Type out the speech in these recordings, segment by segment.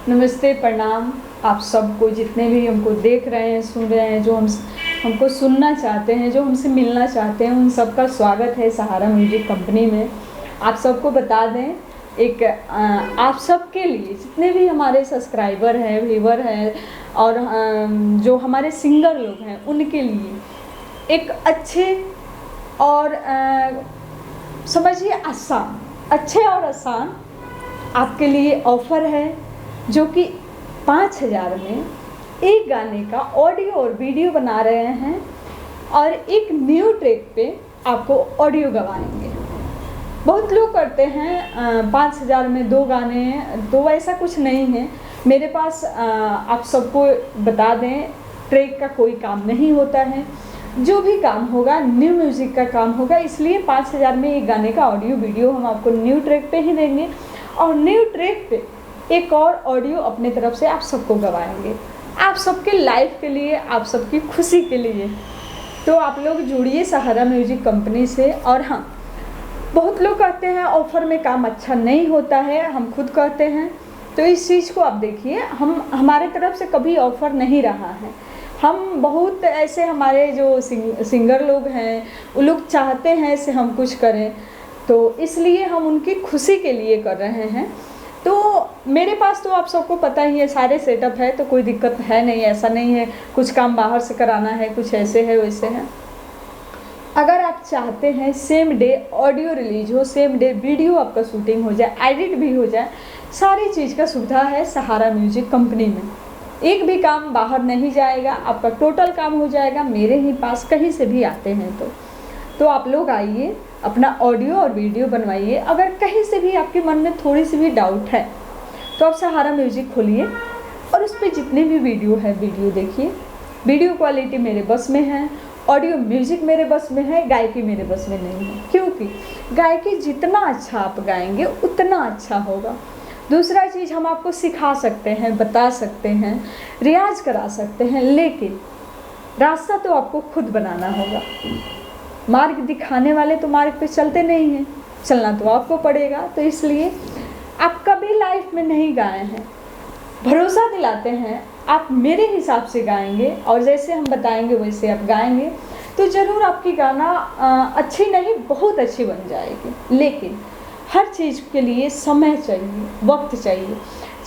नमस्ते, प्रणाम आप सबको, जितने भी हमको देख रहे हैं, सुन रहे हैं, जो हमको सुनना चाहते हैं, जो हमसे मिलना चाहते हैं, उन सबका स्वागत है सहारा म्यूजिक कंपनी में। आप सबको बता दें, आप सबके लिए, जितने भी हमारे सब्सक्राइबर हैं, व्यूवर हैं और जो हमारे सिंगर लोग हैं, उनके लिए एक अच्छे और समझिए आसान, अच्छे और आसान आपके लिए ऑफ़र है, जो कि 5,000 में एक गाने का ऑडियो और वीडियो बना रहे हैं और एक न्यू ट्रैक पे आपको ऑडियो गवाएंगे। बहुत लोग करते हैं 5,000 में 2 गाने, तो ऐसा कुछ नहीं है मेरे पास। आप सबको बता दें, ट्रैक का कोई काम नहीं होता है, जो भी काम होगा न्यू म्यूज़िक का काम होगा। इसलिए 5,000 में एक गाने का ऑडियो वीडियो हम आपको न्यू ट्रैक पे ही देंगे और न्यू ट्रैक पे एक और ऑडियो अपने तरफ से आप सबको गवाएंगे, आप सबके लाइफ के लिए, आप सबकी खुशी के लिए। तो आप लोग जुड़िए सहारा म्यूजिक कंपनी से। और हाँ, बहुत लोग कहते हैं ऑफ़र में काम अच्छा नहीं होता है, हम खुद कहते हैं, तो इस चीज़ को आप देखिए, हमारे तरफ से कभी ऑफ़र नहीं रहा है। हम बहुत ऐसे, हमारे जो सिंगर लोग हैं, वो लोग चाहते हैं ऐसे हम कुछ करें, तो इसलिए हम उनकी खुशी के लिए कर रहे हैं। तो मेरे पास तो आप सबको पता ही है, सारे सेटअप है, तो कोई दिक्कत है नहीं, ऐसा नहीं है कुछ काम बाहर से कराना है, कुछ ऐसे है वैसे है। अगर आप चाहते हैं सेम डे ऑडियो रिलीज हो, सेम डे वीडियो आपका शूटिंग हो जाए, एडिट भी हो जाए, सारी चीज़ का सुविधा है सहारा म्यूजिक कंपनी में। एक भी काम बाहर नहीं जाएगा, आपका टोटल काम हो जाएगा मेरे ही पास, कहीं से भी आते हैं तो आप लोग आइए, अपना ऑडियो और वीडियो बनवाइए। अगर कहीं से भी आपके मन में थोड़ी सी भी डाउट है तो आप सहारा म्यूजिक खोलिए और उस पर जितने भी वीडियो है, वीडियो देखिए। वीडियो क्वालिटी मेरे बस में है, ऑडियो म्यूजिक मेरे बस में है, गायकी मेरे बस में नहीं है, क्योंकि गायकी जितना अच्छा आप गाएंगे उतना अच्छा होगा। दूसरा चीज़, हम आपको सिखा सकते हैं, बता सकते हैं, रियाज करा सकते हैं, लेकिन रास्ता तो आपको खुद बनाना होगा। मार्ग दिखाने वाले तो मार्ग पे चलते नहीं हैं, चलना तो आपको पड़ेगा। तो इसलिए आप कभी लाइफ में नहीं गाए हैं, भरोसा दिलाते हैं, आप मेरे हिसाब से गाएंगे और जैसे हम बताएंगे वैसे आप गाएंगे, तो ज़रूर आपकी गाना अच्छी नहीं, बहुत अच्छी बन जाएगी। लेकिन हर चीज़ के लिए समय चाहिए, वक्त चाहिए।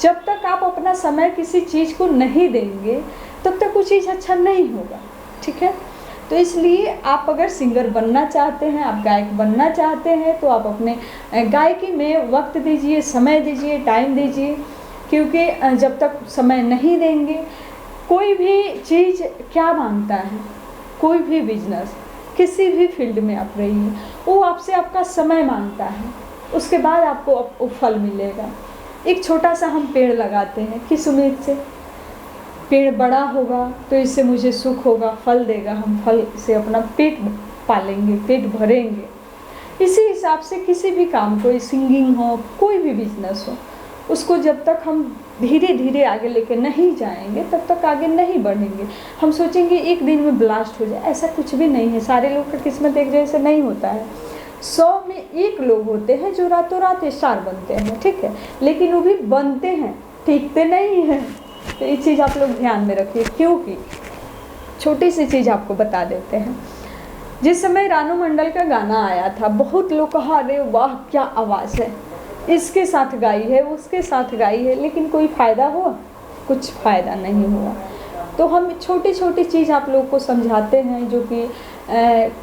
जब तक आप अपना समय किसी चीज़ को नहीं देंगे, तब तक वो चीज़ अच्छा नहीं होगा, ठीक है। तो इसलिए आप अगर सिंगर बनना चाहते हैं, आप गायक बनना चाहते हैं, तो आप अपने गायकी में वक्त दीजिए, समय दीजिए, टाइम दीजिए, क्योंकि जब तक समय नहीं देंगे, कोई भी चीज़ क्या मांगता है, कोई भी बिजनेस, किसी भी फील्ड में आप रहिए, वो आपसे आपका समय मांगता है, उसके बाद आपको फल मिलेगा। एक छोटा सा हम पेड़ लगाते हैं, किस उम्मीद से? पेड़ बड़ा होगा तो इससे मुझे सुख होगा, फल देगा, हम फल से अपना पेट पालेंगे, पेट भरेंगे। इसी हिसाब से किसी भी काम को, सिंगिंग हो, कोई भी बिजनेस हो, उसको जब तक हम धीरे धीरे आगे लेके नहीं जाएंगे, तब तक आगे नहीं बढ़ेंगे। हम सोचेंगे एक दिन में ब्लास्ट हो जाए, ऐसा कुछ भी नहीं है। सारे लोग का किस्मत एक जैसे नहीं होता है। 100 में 1 लोग होते हैं जो रातों रात स्टार बनते हैं, ठीक है, लेकिन वो भी बनते हैं, टिकते नहीं हैं। तो ये चीज़ आप लोग ध्यान में रखिए, क्योंकि छोटी सी चीज़ आपको बता देते हैं। जिस समय रानू मंडल का गाना आया था, बहुत लोग कहा, अरे वाह क्या आवाज़ है, इसके साथ गाई है, उसके साथ गाई है, लेकिन कोई फ़ायदा हुआ? कुछ फ़ायदा नहीं हुआ। तो हम छोटी छोटी चीज़ आप लोग को समझाते हैं, जो कि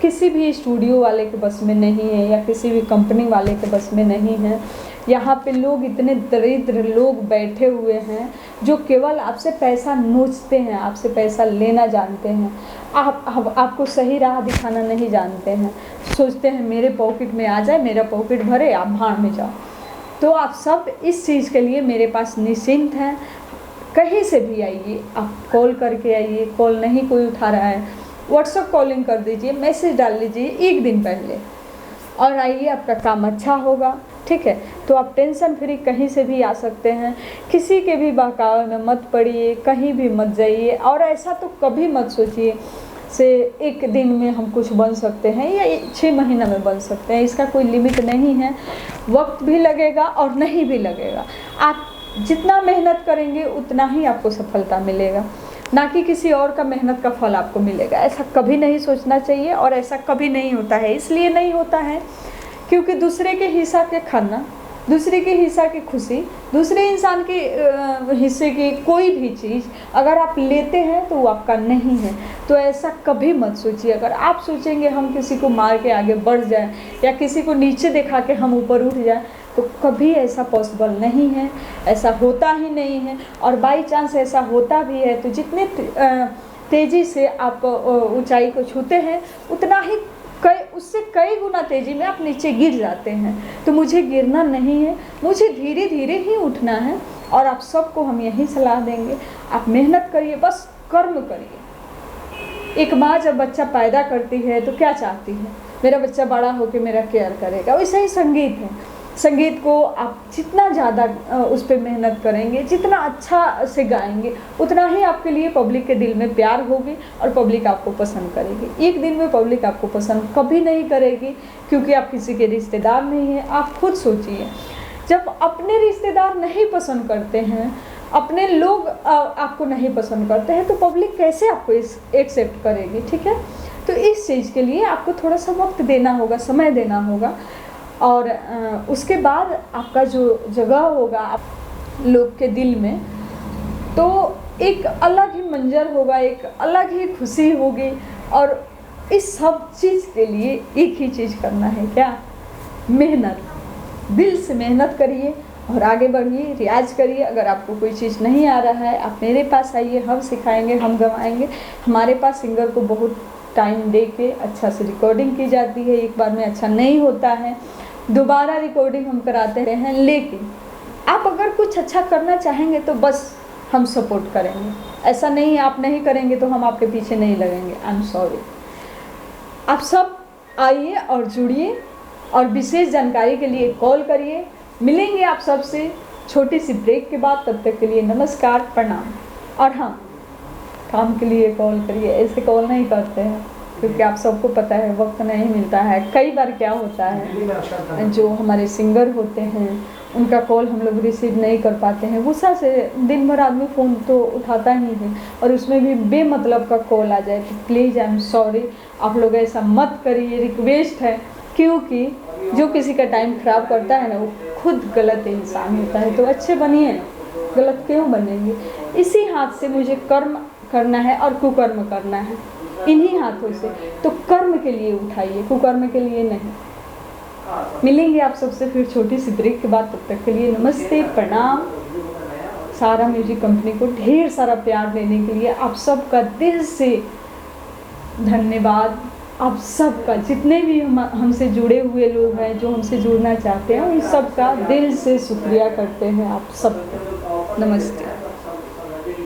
किसी भी स्टूडियो वाले के बस में नहीं है या किसी भी कंपनी वाले के बस में नहीं है। यहाँ पे लोग, इतने दरिद्र लोग बैठे हुए हैं जो केवल आपसे पैसा नोचते हैं, आपसे पैसा लेना जानते हैं, आपको सही राह दिखाना नहीं जानते हैं। सोचते हैं मेरे पॉकेट में आ जाए, मेरा पॉकेट भरे, आप भाड़ में जाओ। तो आप सब इस चीज़ के लिए मेरे पास निश्चिंत हैं, कहीं से भी आइए, आप कॉल करके आइए। कॉल नहीं कोई उठा रहा है, व्हाट्सएप कॉलिंग कर दीजिए, मैसेज डाल लीजिए 1 दिन पहले, और आइए, आपका काम अच्छा होगा, ठीक है। तो आप टेंशन फ्री कहीं से भी आ सकते हैं, किसी के भी बहकावे में मत पड़िए, कहीं भी मत जाइए। और ऐसा तो कभी मत सोचिए से 1 दिन में हम कुछ बन सकते हैं या 6 महीना में बन सकते हैं, इसका कोई लिमिट नहीं है। वक्त भी लगेगा और नहीं भी लगेगा। आप जितना मेहनत करेंगे उतना ही आपको सफलता मिलेगा, ना कि किसी और का मेहनत का फल आपको मिलेगा। ऐसा कभी नहीं सोचना चाहिए और ऐसा कभी नहीं होता है। इसलिए नहीं होता है क्योंकि दूसरे के हिस्सा के खाना, दूसरे के हिस्सा की खुशी, दूसरे इंसान के हिस्से की कोई भी चीज़ अगर आप लेते हैं तो वो आपका नहीं है। तो ऐसा कभी मत सोचिए। अगर आप सोचेंगे हम किसी को मार के आगे बढ़ जाएं या किसी को नीचे दिखा के हम ऊपर उठ जाएं, तो कभी ऐसा पॉसिबल नहीं है, ऐसा होता ही नहीं है। और बाई चांस ऐसा होता भी है तो जितने तेज़ी से आप ऊंचाई को छूते हैं उतना ही उससे कई गुना तेज़ी में आप नीचे गिर जाते हैं। तो मुझे गिरना नहीं है, मुझे धीरे धीरे ही उठना है। और आप सबको हम यही सलाह देंगे, आप मेहनत करिए, बस कर्म करिए। एक माँ जब बच्चा पैदा करती है तो क्या चाहती है, मेरा बच्चा बड़ा होकर मेरा केयर करेगा। वैसे ही संगीत है, संगीत को आप जितना ज़्यादा उस पर मेहनत करेंगे, जितना अच्छा से गाएंगे, उतना ही आपके लिए पब्लिक के दिल में प्यार होगी और पब्लिक आपको पसंद करेगी। एक दिन में पब्लिक आपको पसंद कभी नहीं करेगी क्योंकि आप किसी के रिश्तेदार नहीं हैं। आप खुद सोचिए, जब अपने रिश्तेदार नहीं पसंद करते हैं, अपने लोग आपको नहीं पसंद करते हैं, तो पब्लिक कैसे आपको एक्सेप्ट करेगी। ठीक है, तो इस चीज़ के लिए आपको थोड़ा सा वक्त देना होगा, समय देना होगा। और उसके बाद आपका जो जगह होगा आप लोग के दिल में, तो एक अलग ही मंजर होगा, एक अलग ही खुशी होगी। और इस सब चीज़ के लिए एक ही चीज़ करना है, क्या? मेहनत। दिल से मेहनत करिए और आगे बढ़िए, रियाज करिए। अगर आपको कोई चीज़ नहीं आ रहा है, आप मेरे पास आइए, हम सिखाएंगे, हम गवाएंगे। हमारे पास सिंगर को बहुत टाइम दे के अच्छा से रिकॉर्डिंग की जाती है। एक बार में अच्छा नहीं होता है, दोबारा रिकॉर्डिंग हम कराते रहे हैं। लेकिन आप अगर कुछ अच्छा करना चाहेंगे तो बस हम सपोर्ट करेंगे। ऐसा नहीं है आप नहीं करेंगे तो हम आपके पीछे नहीं लगेंगे। I am sorry. आप सब आइए और जुड़िए और विशेष जानकारी के लिए कॉल करिए। मिलेंगे आप सबसे छोटी सी ब्रेक के बाद। तब तक के लिए नमस्कार, प्रणाम। और हाँ, काम के लिए कॉल करिए, ऐसे कॉल नहीं करते हैं क्योंकि आप सबको पता है वक्त नहीं मिलता है। कई बार क्या होता है, जो हमारे सिंगर होते हैं उनका कॉल हम लोग रिसीव नहीं कर पाते हैं। गुस्सा से दिन भर आदमी फ़ोन तो उठाता ही है और उसमें भी बेमतलब का कॉल आ जाए तो प्लीज़ आई एम सॉरी, आप लोग ऐसा मत करिए, रिक्वेस्ट है। क्योंकि जो किसी का टाइम ख़राब करता है ना, वो खुद गलत इंसान होता है। तो अच्छे बनिए ना, गलत क्यों बनेंगे। इसी हाथ से मुझे कर्म करना है और कुकर्म करना है, इन्हीं हाथों से। तो कर्म के लिए उठाइए, कुकर्म के लिए नहीं। मिलेंगे आप सबसे फिर छोटी सी ब्रेक के बाद। तब तक के लिए नमस्ते, प्रणाम। सारा म्यूजिक कंपनी को ढेर सारा प्यार देने के लिए आप सबका दिल से धन्यवाद। आप सबका, जितने भी हमसे जुड़े हुए लोग हैं, जो हमसे जुड़ना चाहते हैं, उन सबका दिल से शुक्रिया करते हैं आप सबको। नमस्ते।